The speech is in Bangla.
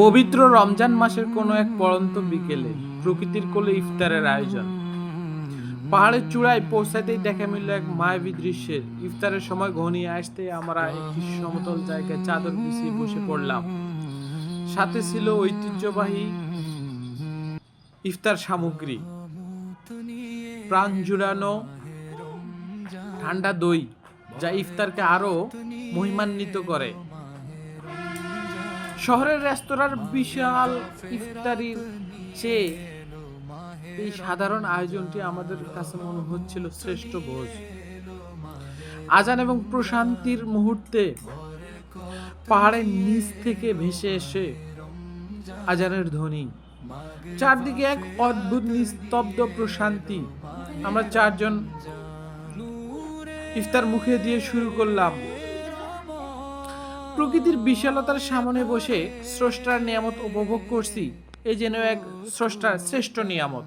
পবিত্র রমজান মাসের কোনো এক পড়ন্ত বিকেলে প্রকৃতির কোলে ইফতারের আয়োজন। পাহাড়ের চূড়ায় পৌঁছাতেই দেখা মিলল এক মায়াবী দৃশ্যের। ইফতারের সময় ঘনিয়ে আসতে আমরা একটি সমতল জায়গায় চাদর বিছিয়ে বসে পড়লাম। সাথে ছিল ঐতিহ্যবাহী ইফতার সামগ্রী, প্রাণ জুড়ানো ঠান্ডা দই, যা ইফতারকে আরো মহিমান্বিত করে। শহরের রেস্তোরাঁর বিশাল ইফতারির চেয়ে এই সাধারণ আয়োজনটি আমাদের কাছে মনে হচ্ছিল শ্রেষ্ঠ ভোজ। আজান এবং প্রশান্তির মুহূর্তে পাহাড়ের নিচ থেকে ভেসে এসে আজানের ধ্বনি, চারদিকে এক অদ্ভুত নিস্তব্ধ প্রশান্তি। আমরা চারজন ইফতার মুখে দিয়ে শুরু করলাম। প্রকৃতির বিশালতার সামনে বসে স্রষ্টার নিয়ামত উপভোগ করছি। এই যেন এক স্রষ্টার শ্রেষ্ঠ নিয়ামত।